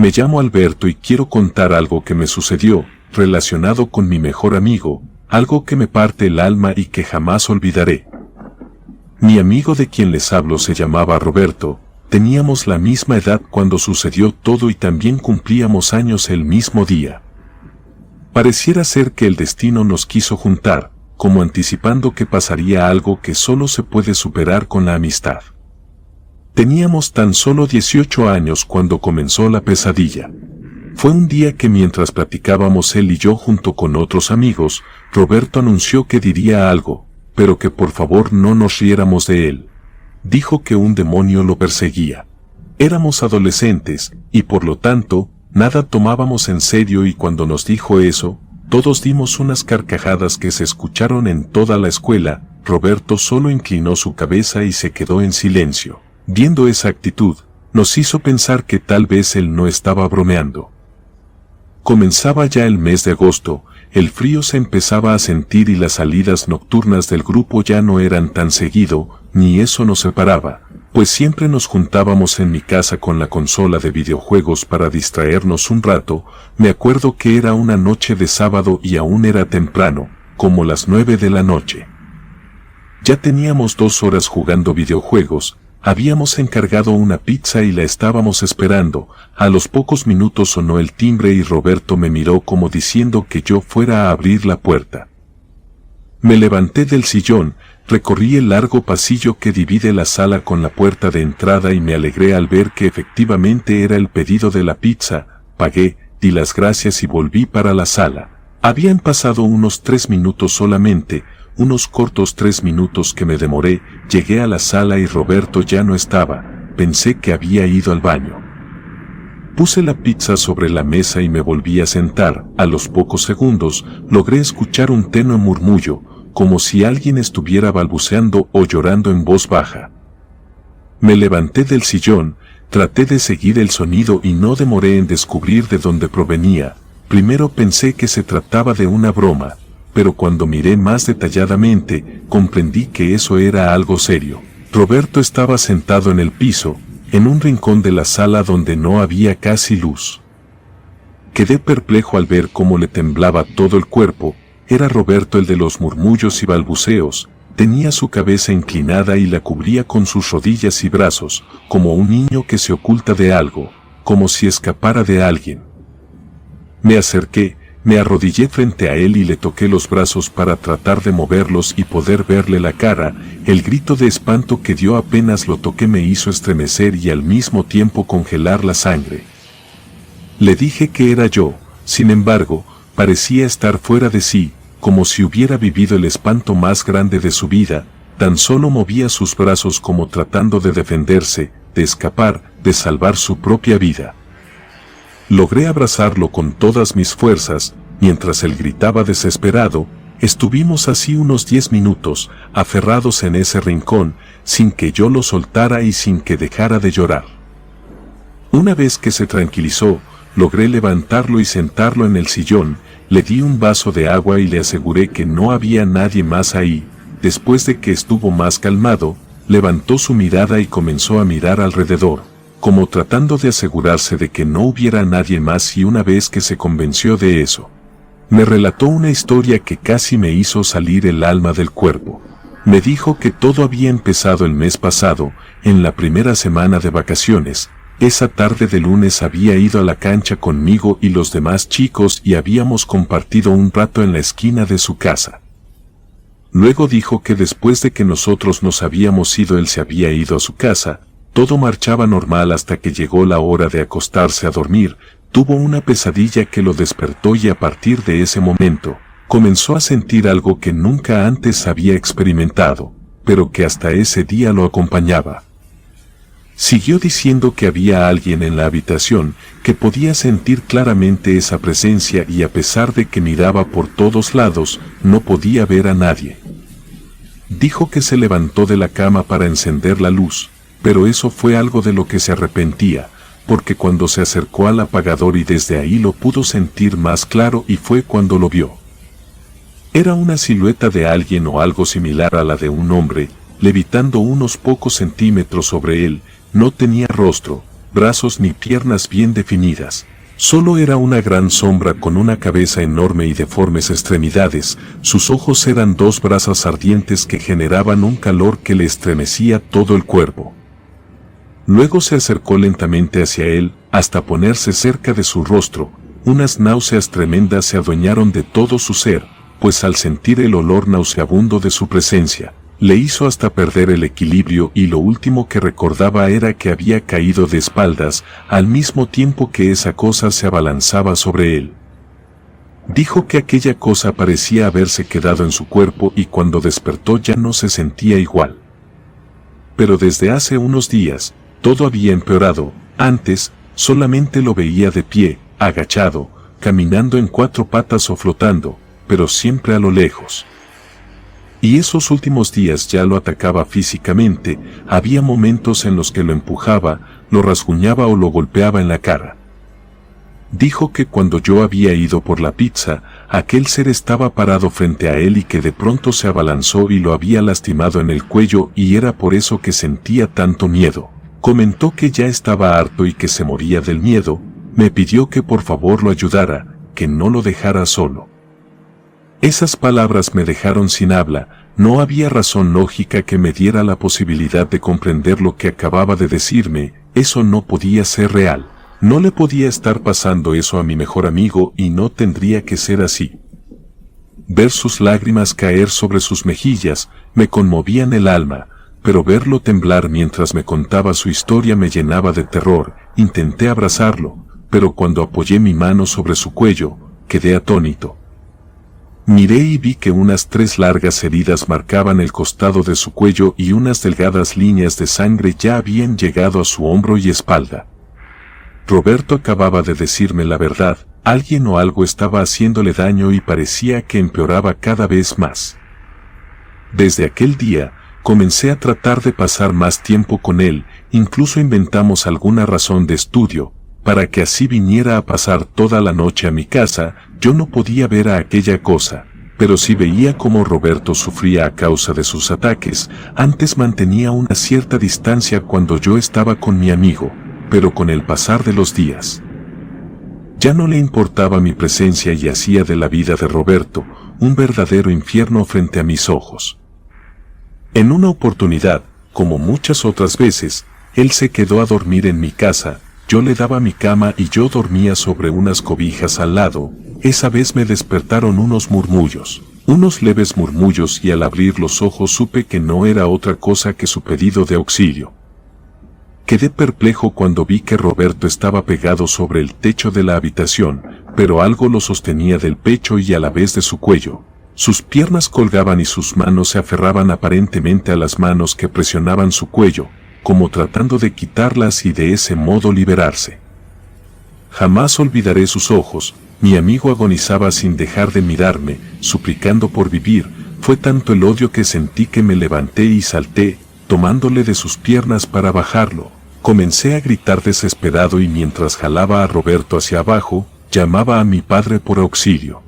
Me llamo Alberto y quiero contar algo que me sucedió, relacionado con mi mejor amigo, algo que me parte el alma y que jamás olvidaré. Mi amigo de quien les hablo se llamaba Roberto, teníamos la misma edad cuando sucedió todo y también cumplíamos años el mismo día. Pareciera ser que el destino nos quiso juntar, como anticipando que pasaría algo que solo se puede superar con la amistad. Teníamos tan solo 18 años cuando comenzó la pesadilla. Fue un día que mientras platicábamos él y yo junto con otros amigos, Roberto anunció que diría algo, pero que por favor no nos riéramos de él. Dijo que un demonio lo perseguía. Éramos adolescentes, y por lo tanto, nada tomábamos en serio y cuando nos dijo eso, todos dimos unas carcajadas que se escucharon en toda la escuela. Roberto solo inclinó su cabeza y se quedó en silencio. Viendo esa actitud, nos hizo pensar que tal vez él no estaba bromeando. Comenzaba ya el mes de agosto, el frío se empezaba a sentir y las salidas nocturnas del grupo ya no eran tan seguido, ni eso nos separaba, pues siempre nos juntábamos en mi casa con la consola de videojuegos para distraernos un rato. Me acuerdo que era una noche de sábado y aún era temprano, como las 9 de la noche. Ya teníamos 2 horas jugando videojuegos. Habíamos encargado una pizza y la estábamos esperando. A los pocos minutos sonó el timbre y Roberto me miró como diciendo que yo fuera a abrir la puerta. Me levanté del sillón, recorrí el largo pasillo que divide la sala con la puerta de entrada y me alegré al ver que efectivamente era el pedido de la pizza. Pagué, di las gracias y volví para la sala. Habían pasado unos 3 minutos solamente. Unos cortos 3 minutos que me demoré, llegué a la sala y Roberto ya no estaba. Pensé que había ido al baño. Puse la pizza sobre la mesa y me volví a sentar. A los pocos segundos, logré escuchar un tenue murmullo, como si alguien estuviera balbuceando o llorando en voz baja. Me levanté del sillón, traté de seguir el sonido y no demoré en descubrir de dónde provenía. Primero pensé que se trataba de una broma, pero cuando miré más detalladamente, comprendí que eso era algo serio. Roberto estaba sentado en el piso, en un rincón de la sala donde no había casi luz. Quedé perplejo al ver cómo le temblaba todo el cuerpo. Era Roberto el de los murmullos y balbuceos. Tenía su cabeza inclinada y la cubría con sus rodillas y brazos, como un niño que se oculta de algo, como si escapara de alguien. Me acerqué. Me arrodillé frente a él y le toqué los brazos para tratar de moverlos y poder verle la cara. El grito de espanto que dio apenas lo toqué me hizo estremecer y al mismo tiempo congelar la sangre. Le dije que era yo, sin embargo, parecía estar fuera de sí, como si hubiera vivido el espanto más grande de su vida. Tan solo movía sus brazos como tratando de defenderse, de escapar, de salvar su propia vida. Logré abrazarlo con todas mis fuerzas, mientras él gritaba desesperado. Estuvimos así unos 10 minutos, aferrados en ese rincón, sin que yo lo soltara y sin que dejara de llorar. Una vez que se tranquilizó, logré levantarlo y sentarlo en el sillón, le di un vaso de agua y le aseguré que no había nadie más ahí. Después de que estuvo más calmado, levantó su mirada y comenzó a mirar alrededor, como tratando de asegurarse de que no hubiera nadie más, y una vez que se convenció de eso, me relató una historia que casi me hizo salir el alma del cuerpo. Me dijo que todo había empezado el mes pasado, en la primera semana de vacaciones. Esa tarde de lunes había ido a la cancha conmigo y los demás chicos y habíamos compartido un rato en la esquina de su casa. Luego dijo que después de que nosotros nos habíamos ido él se había ido a su casa. Todo marchaba normal hasta que llegó la hora de acostarse a dormir. Tuvo una pesadilla que lo despertó y a partir de ese momento, comenzó a sentir algo que nunca antes había experimentado, pero que hasta ese día lo acompañaba. Siguió diciendo que había alguien en la habitación, que podía sentir claramente esa presencia y a pesar de que miraba por todos lados, no podía ver a nadie. Dijo que se levantó de la cama para encender la luz, pero eso fue algo de lo que se arrepentía, porque cuando se acercó al apagador y desde ahí lo pudo sentir más claro y fue cuando lo vio. Era una silueta de alguien o algo similar a la de un hombre, levitando unos pocos centímetros sobre él. No tenía rostro, brazos ni piernas bien definidas. Solo era una gran sombra con una cabeza enorme y deformes extremidades. Sus ojos eran dos brasas ardientes que generaban un calor que le estremecía todo el cuerpo. Luego se acercó lentamente hacia él, hasta ponerse cerca de su rostro. Unas náuseas tremendas se adueñaron de todo su ser, pues al sentir el olor nauseabundo de su presencia, le hizo hasta perder el equilibrio y lo último que recordaba era que había caído de espaldas, al mismo tiempo que esa cosa se abalanzaba sobre él. Dijo que aquella cosa parecía haberse quedado en su cuerpo y cuando despertó ya no se sentía igual. Pero desde hace unos días, todo había empeorado. Antes, solamente lo veía de pie, agachado, caminando en cuatro patas o flotando, pero siempre a lo lejos. Y esos últimos días ya lo atacaba físicamente. Había momentos en los que lo empujaba, lo rasguñaba o lo golpeaba en la cara. Dijo que cuando yo había ido por la pizza, aquel ser estaba parado frente a él y que de pronto se abalanzó y lo había lastimado en el cuello y era por eso que sentía tanto miedo. Comentó que ya estaba harto y que se moría del miedo. Me pidió que por favor lo ayudara, que no lo dejara solo. Esas palabras me dejaron sin habla. No había razón lógica que me diera la posibilidad de comprender lo que acababa de decirme. Eso no podía ser real. No le podía estar pasando eso a mi mejor amigo y no tendría que ser así. Ver sus lágrimas caer sobre sus mejillas me conmovían el alma, pero verlo temblar mientras me contaba su historia me llenaba de terror. Intenté abrazarlo, pero cuando apoyé mi mano sobre su cuello, quedé atónito. Miré y vi que unas 3 largas heridas marcaban el costado de su cuello y unas delgadas líneas de sangre ya habían llegado a su hombro y espalda. Roberto acababa de decirme la verdad, alguien o algo estaba haciéndole daño y parecía que empeoraba cada vez más. Desde aquel día, comencé a tratar de pasar más tiempo con él, incluso inventamos alguna razón de estudio, para que así viniera a pasar toda la noche a mi casa. Yo no podía ver a aquella cosa, pero sí veía cómo Roberto sufría a causa de sus ataques. Antes mantenía una cierta distancia cuando yo estaba con mi amigo, pero con el pasar de los días, ya no le importaba mi presencia y hacía de la vida de Roberto un verdadero infierno frente a mis ojos. En una oportunidad, como muchas otras veces, él se quedó a dormir en mi casa. Yo le daba mi cama y yo dormía sobre unas cobijas al lado. Esa vez me despertaron unos murmullos, unos leves murmullos y al abrir los ojos supe que no era otra cosa que su pedido de auxilio. Quedé perplejo cuando vi que Roberto estaba pegado sobre el techo de la habitación, pero algo lo sostenía del pecho y a la vez de su cuello. Sus piernas colgaban y sus manos se aferraban aparentemente a las manos que presionaban su cuello, como tratando de quitarlas y de ese modo liberarse. Jamás olvidaré sus ojos. Mi amigo agonizaba sin dejar de mirarme, suplicando por vivir. Fue tanto el odio que sentí que me levanté y salté, tomándole de sus piernas para bajarlo. Comencé a gritar desesperado y mientras jalaba a Roberto hacia abajo, llamaba a mi padre por auxilio.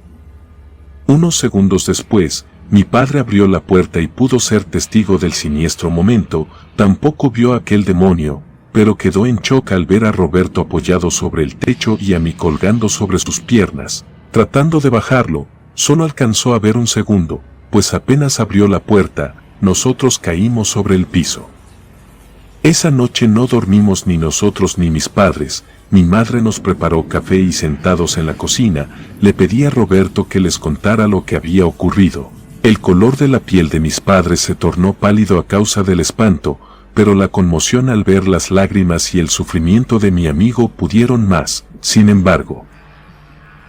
Unos segundos después, mi padre abrió la puerta y pudo ser testigo del siniestro momento. Tampoco vio a aquel demonio, pero quedó en shock al ver a Roberto apoyado sobre el techo y a mí colgando sobre sus piernas. Tratando de bajarlo, solo alcanzó a ver un segundo, pues apenas abrió la puerta, nosotros caímos sobre el piso. Esa noche no dormimos ni nosotros ni mis padres. Mi madre nos preparó café y sentados en la cocina, le pedí a Roberto que les contara lo que había ocurrido. El color de la piel de mis padres se tornó pálido a causa del espanto, pero la conmoción al ver las lágrimas y el sufrimiento de mi amigo pudieron más. Sin embargo,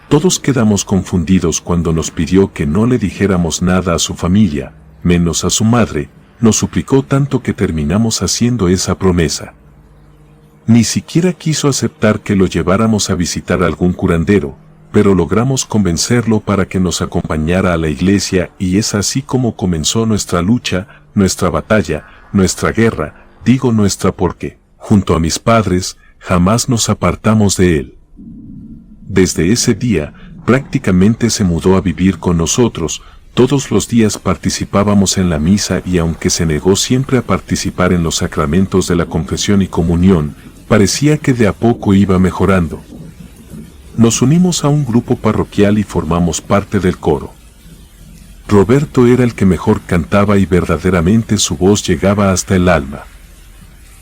todos quedamos confundidos cuando nos pidió que no le dijéramos nada a su familia, menos a su madre. Nos suplicó tanto que terminamos haciendo esa promesa. Ni siquiera quiso aceptar que lo lleváramos a visitar a algún curandero, pero logramos convencerlo para que nos acompañara a la iglesia y es así como comenzó nuestra lucha, nuestra batalla, nuestra guerra. Digo nuestra porque, junto a mis padres, jamás nos apartamos de él. Desde ese día, prácticamente se mudó a vivir con nosotros. Todos los días participábamos en la misa y aunque se negó siempre a participar en los sacramentos de la confesión y comunión, Parecía que de a poco iba mejorando. Nos unimos a un grupo parroquial y formamos parte del coro. Roberto era el que mejor cantaba y verdaderamente su voz llegaba hasta el alma.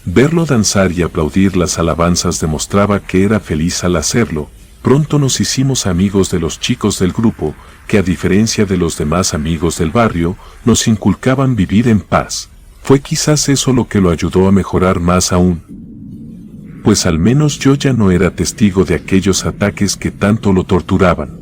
Verlo danzar y aplaudir las alabanzas demostraba que era feliz al hacerlo. Pronto nos hicimos amigos de los chicos del grupo, que a diferencia de los demás amigos del barrio, nos inculcaban vivir en paz. Fue quizás eso lo que lo ayudó a mejorar más aún. Pues al menos yo ya no era testigo de aquellos ataques que tanto lo torturaban.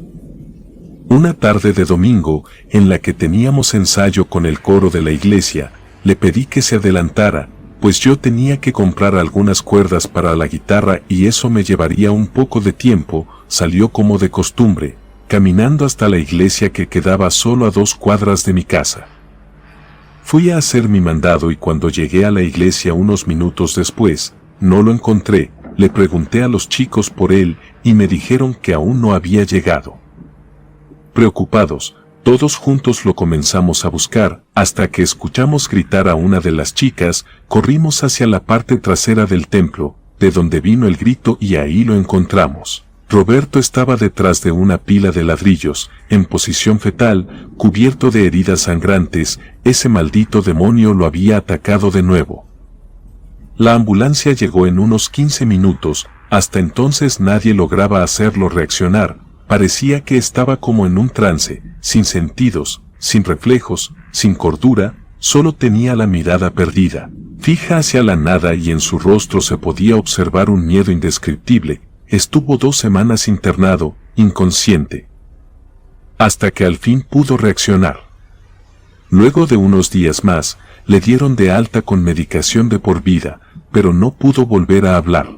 Una tarde de domingo, en la que teníamos ensayo con el coro de la iglesia, le pedí que se adelantara, pues yo tenía que comprar algunas cuerdas para la guitarra y eso me llevaría un poco de tiempo. Salió como de costumbre, caminando hasta la iglesia que quedaba solo a 2 cuadras de mi casa. Fui a hacer mi mandado y cuando llegué a la iglesia unos minutos después, no lo encontré. Le pregunté a los chicos por él y me dijeron que aún no había llegado. Preocupados, todos juntos lo comenzamos a buscar, hasta que escuchamos gritar a una de las chicas. Corrimos hacia la parte trasera del templo, de donde vino el grito, y ahí lo encontramos. Roberto estaba detrás de una pila de ladrillos, en posición fetal, cubierto de heridas sangrantes. Ese maldito demonio lo había atacado de nuevo. La ambulancia llegó en unos 15 minutos, hasta entonces nadie lograba hacerlo reaccionar. Parecía que estaba como en un trance, sin sentidos, sin reflejos, sin cordura, solo tenía la mirada perdida, fija hacia la nada, y en su rostro se podía observar un miedo indescriptible. Estuvo 2 semanas internado, inconsciente, hasta que al fin pudo reaccionar. Luego de unos días más, le dieron de alta con medicación de por vida, pero no pudo volver a hablar.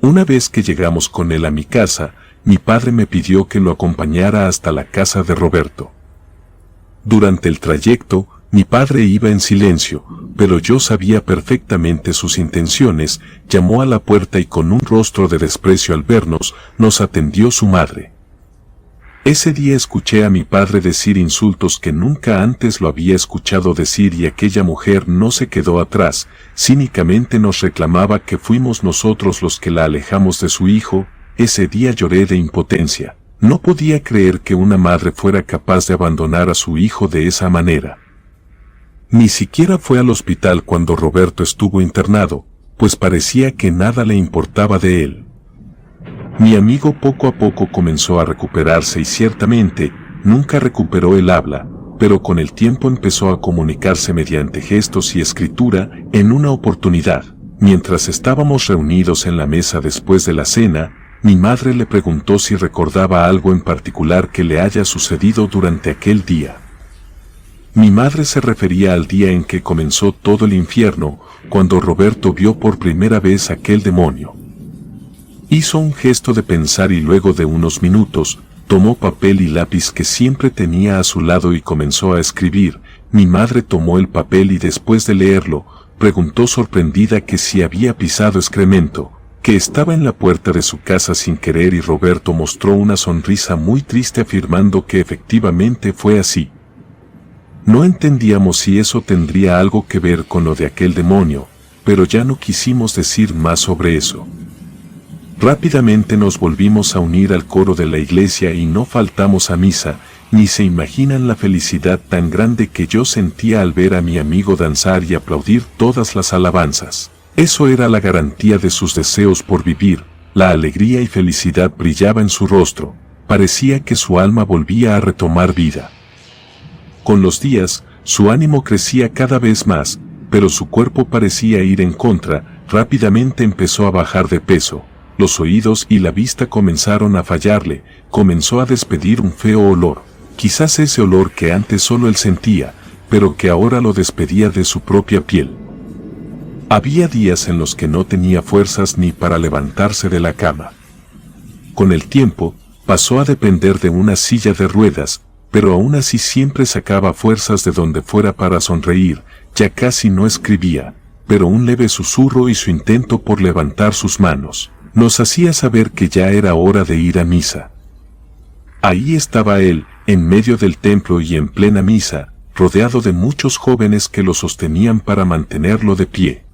Una vez que llegamos con él a mi casa, mi padre me pidió que lo acompañara hasta la casa de Roberto. Durante el trayecto, mi padre iba en silencio, pero yo sabía perfectamente sus intenciones. Llamó a la puerta y con un rostro de desprecio al vernos, nos atendió su madre. Ese día escuché a mi padre decir insultos que nunca antes lo había escuchado decir, y aquella mujer no se quedó atrás, cínicamente nos reclamaba que fuimos nosotros los que la alejamos de su hijo. Ese día lloré de impotencia. No podía creer que una madre fuera capaz de abandonar a su hijo de esa manera. Ni siquiera fue al hospital cuando Roberto estuvo internado, pues parecía que nada le importaba de él. Mi amigo poco a poco comenzó a recuperarse y ciertamente nunca recuperó el habla, pero con el tiempo empezó a comunicarse mediante gestos y escritura. En una oportunidad, mientras estábamos reunidos en la mesa después de la cena, mi madre le preguntó si recordaba algo en particular que le haya sucedido durante aquel día. Mi madre se refería al día en que comenzó todo el infierno, cuando Roberto vio por primera vez aquel demonio. Hizo un gesto de pensar y luego de unos minutos, tomó papel y lápiz que siempre tenía a su lado y comenzó a escribir. Mi madre tomó el papel y después de leerlo, preguntó sorprendida que si había pisado excremento, que estaba en la puerta de su casa sin querer, y Roberto mostró una sonrisa muy triste afirmando que efectivamente fue así. No entendíamos si eso tendría algo que ver con lo de aquel demonio, pero ya no quisimos decir más sobre eso. Rápidamente nos volvimos a unir al coro de la iglesia y no faltamos a misa. Ni se imaginan la felicidad tan grande que yo sentía al ver a mi amigo danzar y aplaudir todas las alabanzas. Eso era la garantía de sus deseos por vivir. La alegría y felicidad brillaba en su rostro. Parecía que su alma volvía a retomar vida. Con los días, su ánimo crecía cada vez más, pero su cuerpo parecía ir en contra. Rápidamente empezó a bajar de peso. Los oídos y la vista comenzaron a fallarle. Comenzó a despedir un feo olor. Quizás ese olor que antes solo él sentía, pero que ahora lo despedía de su propia piel. Había días en los que no tenía fuerzas ni para levantarse de la cama. Con el tiempo, pasó a depender de una silla de ruedas, pero aún así siempre sacaba fuerzas de donde fuera para sonreír. Ya casi no escribía, pero un leve susurro y su intento por levantar sus manos nos hacía saber que ya era hora de ir a misa. Ahí estaba él, en medio del templo y en plena misa, rodeado de muchos jóvenes que lo sostenían para mantenerlo de pie.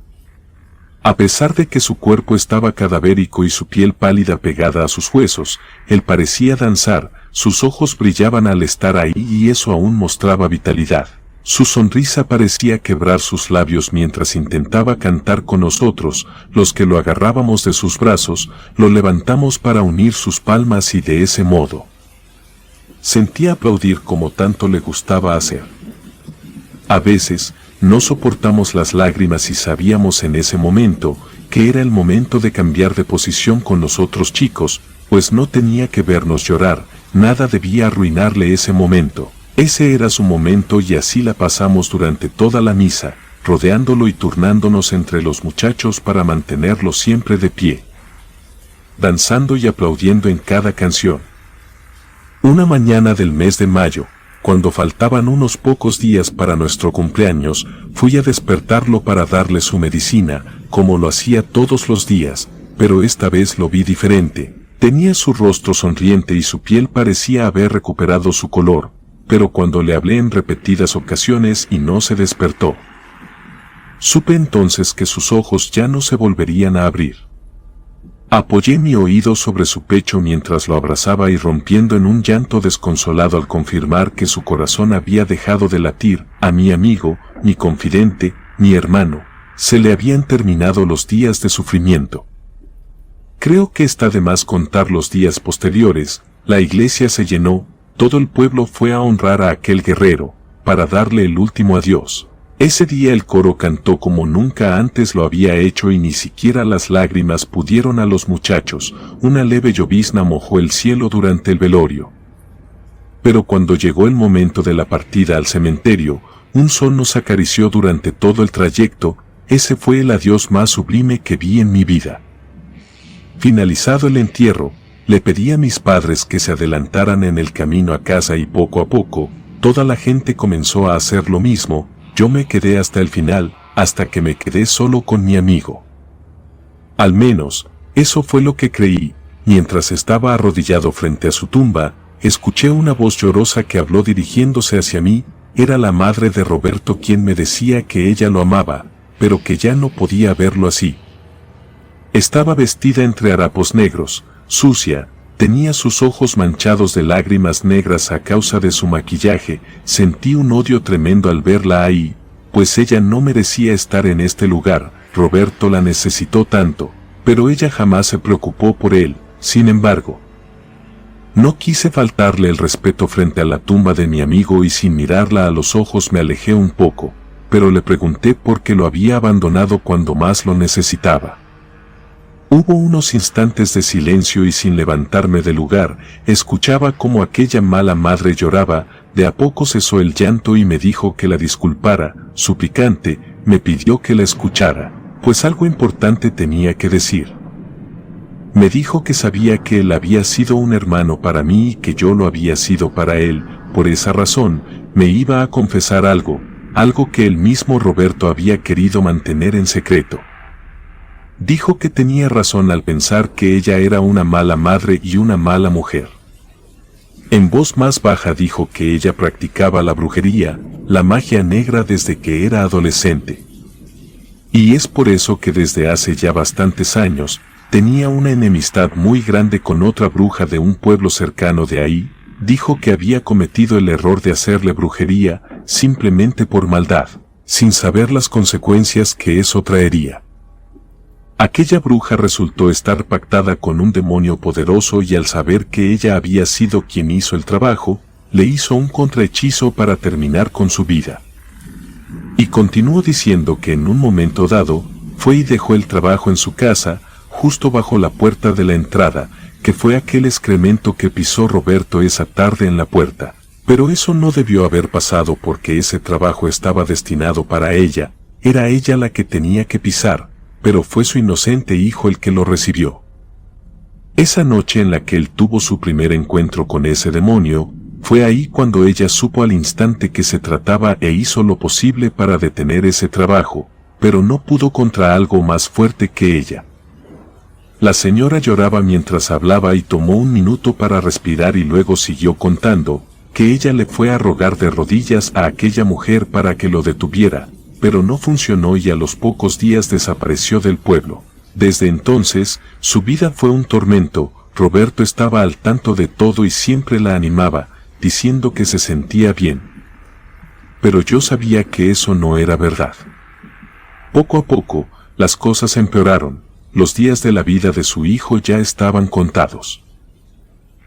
A pesar de que su cuerpo estaba cadavérico y su piel pálida pegada a sus huesos, él parecía danzar, sus ojos brillaban al estar ahí y eso aún mostraba vitalidad. Su sonrisa parecía quebrar sus labios mientras intentaba cantar con nosotros, los que lo agarrábamos de sus brazos, lo levantamos para unir sus palmas y de ese modo sentía aplaudir como tanto le gustaba hacer. A veces, no soportamos las lágrimas y sabíamos en ese momento que era el momento de cambiar de posición con los otros chicos, pues no tenía que vernos llorar, nada debía arruinarle ese momento. Ese era su momento y así la pasamos durante toda la misa, rodeándolo y turnándonos entre los muchachos para mantenerlo siempre de pie, danzando y aplaudiendo en cada canción. Una mañana del mes de mayo, cuando faltaban unos pocos días para nuestro cumpleaños, fui a despertarlo para darle su medicina, como lo hacía todos los días, pero esta vez lo vi diferente. Tenía su rostro sonriente y su piel parecía haber recuperado su color, pero cuando le hablé en repetidas ocasiones y no se despertó, supe entonces que sus ojos ya no se volverían a abrir. Apoyé mi oído sobre su pecho mientras lo abrazaba y rompiendo en un llanto desconsolado al confirmar que su corazón había dejado de latir, a mi amigo, mi confidente, mi hermano, se le habían terminado los días de sufrimiento. Creo que está de más contar los días posteriores. La iglesia se llenó, todo el pueblo fue a honrar a aquel guerrero, para darle el último adiós. Ese día el coro cantó como nunca antes lo había hecho y ni siquiera las lágrimas pudieron a los muchachos, una leve llovizna mojó el cielo durante el velorio. Pero cuando llegó el momento de la partida al cementerio, un sol nos acarició durante todo el trayecto, ese fue el adiós más sublime que vi en mi vida. Finalizado el entierro, le pedí a mis padres que se adelantaran en el camino a casa y poco a poco, toda la gente comenzó a hacer lo mismo. Yo me quedé hasta el final, hasta que me quedé solo con mi amigo. Al menos, eso fue lo que creí. Mientras estaba arrodillado frente a su tumba, escuché una voz llorosa que habló dirigiéndose hacia mí. Era la madre de Roberto quien me decía que ella lo amaba, pero que ya no podía verlo así. Estaba vestida entre harapos negros, sucia, tenía sus ojos manchados de lágrimas negras a causa de su maquillaje. Sentí un odio tremendo al verla ahí, pues ella no merecía estar en este lugar. Roberto la necesitó tanto, pero ella jamás se preocupó por él. Sin embargo, no quise faltarle el respeto frente a la tumba de mi amigo y sin mirarla a los ojos me alejé un poco, pero le pregunté por qué lo había abandonado cuando más lo necesitaba. Hubo unos instantes de silencio y sin levantarme del lugar, escuchaba cómo aquella mala madre lloraba. De a poco cesó el llanto y me dijo que la disculpara, suplicante, me pidió que la escuchara, pues algo importante tenía que decir. Me dijo que sabía que él había sido un hermano para mí y que yo lo había sido para él. Por esa razón, me iba a confesar algo que el mismo Roberto había querido mantener en secreto. Dijo que tenía razón al pensar que ella era una mala madre y una mala mujer. En voz más baja dijo que ella practicaba la brujería, la magia negra desde que era adolescente. Y es por eso que desde hace ya bastantes años, tenía una enemistad muy grande con otra bruja de un pueblo cercano de ahí. Dijo que había cometido el error de hacerle brujería, simplemente por maldad, sin saber las consecuencias que eso traería. Aquella bruja resultó estar pactada con un demonio poderoso y al saber que ella había sido quien hizo el trabajo, le hizo un contrahechizo para terminar con su vida. Y continuó diciendo que en un momento dado, fue y dejó el trabajo en su casa, justo bajo la puerta de la entrada, que fue aquel excremento que pisó Roberto esa tarde en la puerta. Pero eso no debió haber pasado porque ese trabajo estaba destinado para ella, era ella la que tenía que pisar, pero fue su inocente hijo el que lo recibió. Esa noche en la que él tuvo su primer encuentro con ese demonio, fue ahí cuando ella supo al instante que se trataba e hizo lo posible para detener ese trabajo, pero no pudo contra algo más fuerte que ella. La señora lloraba mientras hablaba y tomó un minuto para respirar y luego siguió contando, que ella le fue a rogar de rodillas a aquella mujer para que lo detuviera, pero no funcionó y a los pocos días desapareció del pueblo. Desde entonces, su vida fue un tormento. Roberto estaba al tanto de todo y siempre la animaba, diciendo que se sentía bien. Pero yo sabía que eso no era verdad. Poco a poco, las cosas empeoraron. Los días de la vida de su hijo ya estaban contados.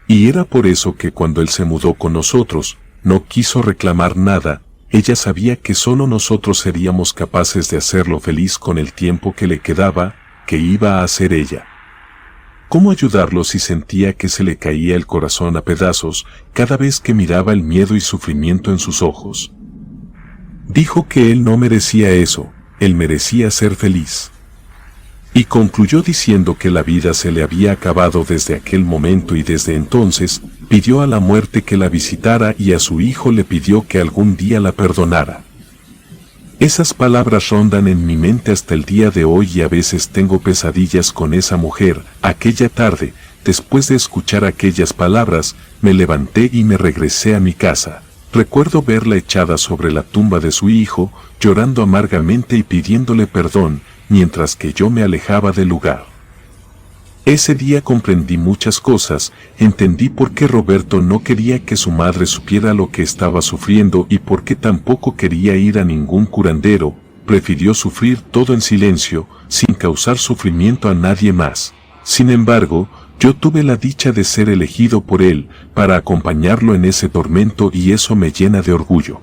Y era por eso que cuando él se mudó con nosotros, no quiso reclamar nada. Ella sabía que solo nosotros seríamos capaces de hacerlo feliz con el tiempo que le quedaba, que iba a hacer ella. ¿Cómo ayudarlo si sentía que se le caía el corazón a pedazos cada vez que miraba el miedo y sufrimiento en sus ojos? Dijo que él no merecía eso, él merecía ser feliz. Y concluyó diciendo que la vida se le había acabado desde aquel momento y desde entonces pidió a la muerte que la visitara y a su hijo le pidió que algún día la perdonara. Esas palabras rondan en mi mente hasta el día de hoy y a veces tengo pesadillas con esa mujer. Aquella tarde, después de escuchar aquellas palabras, me levanté y me regresé a mi casa. Recuerdo verla echada sobre la tumba de su hijo, llorando amargamente y pidiéndole perdón, mientras que yo me alejaba del lugar. Ese día comprendí muchas cosas, entendí por qué Roberto no quería que su madre supiera lo que estaba sufriendo y por qué tampoco quería ir a ningún curandero, prefirió sufrir todo en silencio, sin causar sufrimiento a nadie más. Sin embargo, yo tuve la dicha de ser elegido por él, para acompañarlo en ese tormento y eso me llena de orgullo.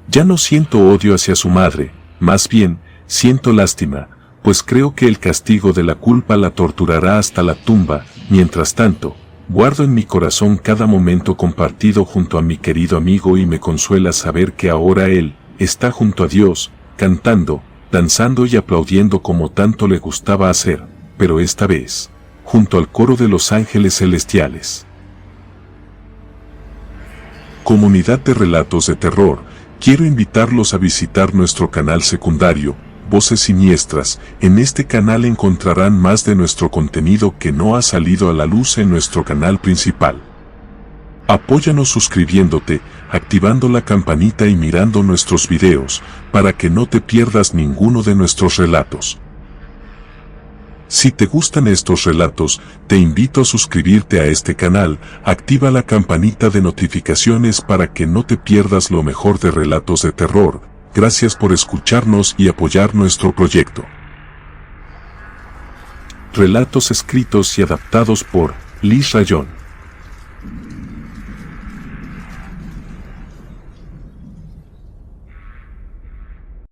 Ya no siento odio hacia su madre, más bien, siento lástima, pues creo que el castigo de la culpa la torturará hasta la tumba. Mientras tanto, guardo en mi corazón cada momento compartido junto a mi querido amigo y me consuela saber que ahora él está junto a Dios, cantando, danzando y aplaudiendo como tanto le gustaba hacer, pero esta vez, junto al coro de los ángeles celestiales. Comunidad de relatos de terror, quiero invitarlos a visitar nuestro canal secundario, Voces Siniestras. En este canal encontrarán más de nuestro contenido que no ha salido a la luz en nuestro canal principal. Apóyanos suscribiéndote, activando la campanita y mirando nuestros videos, para que no te pierdas ninguno de nuestros relatos. Si te gustan estos relatos, te invito a suscribirte a este canal, activa la campanita de notificaciones para que no te pierdas lo mejor de relatos de terror. Gracias por escucharnos y apoyar nuestro proyecto. Relatos escritos y adaptados por Liz Rayón.